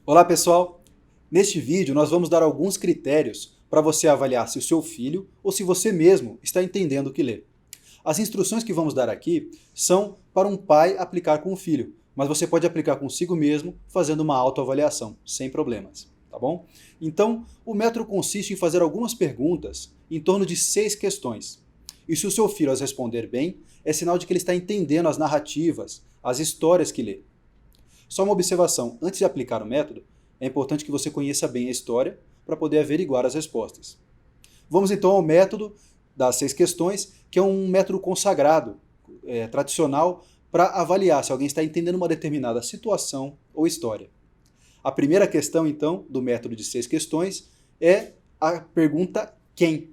Olá pessoal! Neste vídeo nós vamos dar alguns critérios para você avaliar se o seu filho ou se você mesmo está entendendo o que lê. As instruções que vamos dar aqui são para um pai aplicar com o filho, mas você pode aplicar consigo mesmo fazendo uma autoavaliação, sem problemas, tá bom? Então, o método consiste em fazer algumas perguntas em torno de 6 questões. E se o seu filho as responder bem, é sinal de que ele está entendendo as narrativas, as histórias que lê. Só uma observação, antes de aplicar o método, é importante que você conheça bem a história para poder averiguar as respostas. Vamos então ao método das 6 questões, que é um método consagrado, tradicional, para avaliar se alguém está entendendo uma determinada situação ou história. A primeira questão, então, do método de 6 questões é a pergunta quem.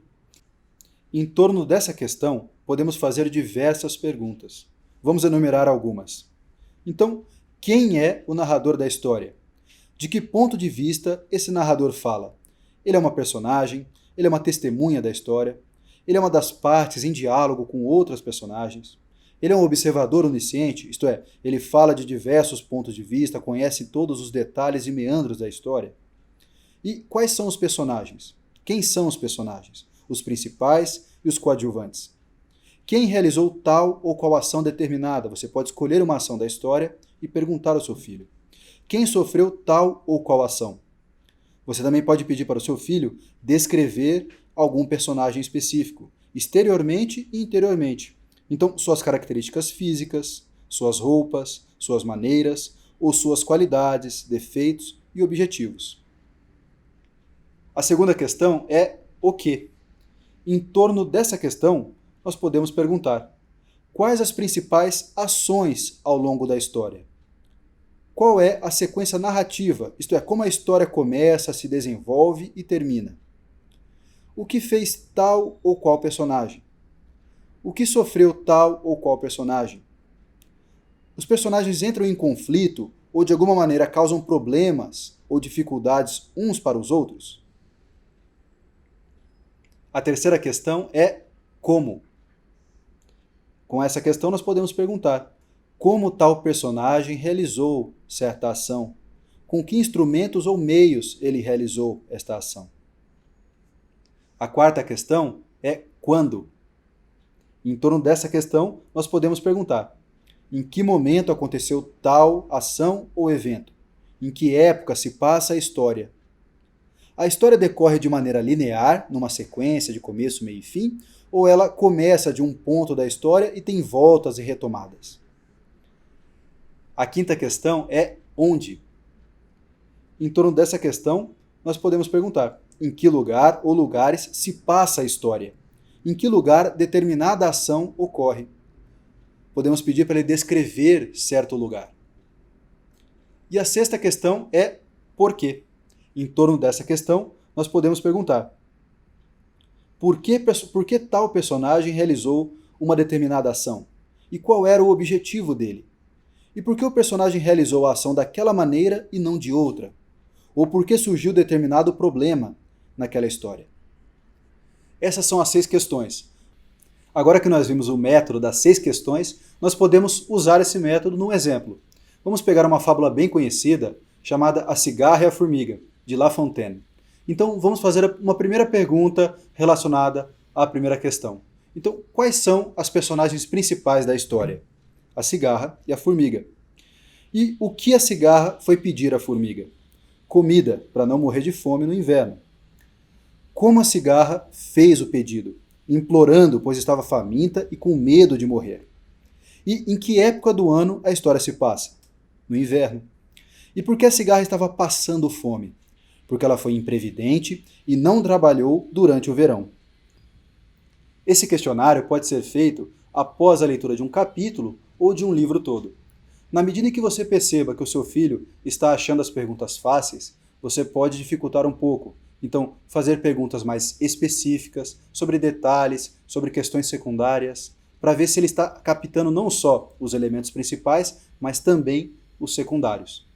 Em torno dessa questão, podemos fazer diversas perguntas. Vamos enumerar algumas. Então, quem é o narrador da história? De que ponto de vista esse narrador fala? Ele é uma personagem? Ele é uma testemunha da história? Ele é uma das partes em diálogo com outras personagens? Ele é um observador onisciente, isto é, ele fala de diversos pontos de vista, conhece todos os detalhes e meandros da história? E quais são os personagens? Quem são os personagens? Os principais e os coadjuvantes. Quem realizou tal ou qual ação determinada? Você pode escolher uma ação da história e perguntar ao seu filho. Quem sofreu tal ou qual ação? Você também pode pedir para o seu filho descrever algum personagem específico, exteriormente e interiormente. Então, suas características físicas, suas roupas, suas maneiras, ou suas qualidades, defeitos e objetivos. A segunda questão é o quê? Em torno dessa questão, nós podemos perguntar: quais as principais ações ao longo da história? Qual é a sequência narrativa, isto é, como a história começa, se desenvolve e termina? O que fez tal ou qual personagem? O que sofreu tal ou qual personagem? Os personagens entram em conflito ou de alguma maneira causam problemas ou dificuldades uns para os outros? A terceira questão é como. Com essa questão nós podemos perguntar: como tal personagem realizou certa ação? Com que instrumentos ou meios ele realizou esta ação? A quarta questão é quando. Em torno dessa questão, nós podemos perguntar: em que momento aconteceu tal ação ou evento? Em que época se passa a história? A história decorre de maneira linear, numa sequência de começo, meio e fim, ou ela começa de um ponto da história e tem voltas e retomadas? A quinta questão é onde. Em torno dessa questão, nós podemos perguntar: em que lugar ou lugares se passa a história? Em que lugar determinada ação ocorre? Podemos pedir para ele descrever certo lugar. E a sexta questão é por quê. Em torno dessa questão, nós podemos perguntar: por que tal personagem realizou uma determinada ação? E qual era o objetivo dele? E por que o personagem realizou a ação daquela maneira e não de outra? Ou por que surgiu determinado problema naquela história? Essas são as 6 questões. Agora que nós vimos o método das 6 questões, nós podemos usar esse método num exemplo. Vamos pegar uma fábula bem conhecida, chamada A Cigarra e a Formiga, de La Fontaine. Então, vamos fazer uma primeira pergunta relacionada à primeira questão. Então, quais são as personagens principais da história? A cigarra e a formiga. E o que a cigarra foi pedir à formiga? Comida, para não morrer de fome no inverno. Como a cigarra fez o pedido? Implorando, pois estava faminta e com medo de morrer. E em que época do ano a história se passa? No inverno. E por que a cigarra estava passando fome? Porque ela foi imprevidente e não trabalhou durante o verão. Esse questionário pode ser feito após a leitura de um capítulo ou de um livro todo. Na medida em que você perceba que o seu filho está achando as perguntas fáceis, você pode dificultar um pouco. Então, fazer perguntas mais específicas, sobre detalhes, sobre questões secundárias, para ver se ele está captando não só os elementos principais, mas também os secundários.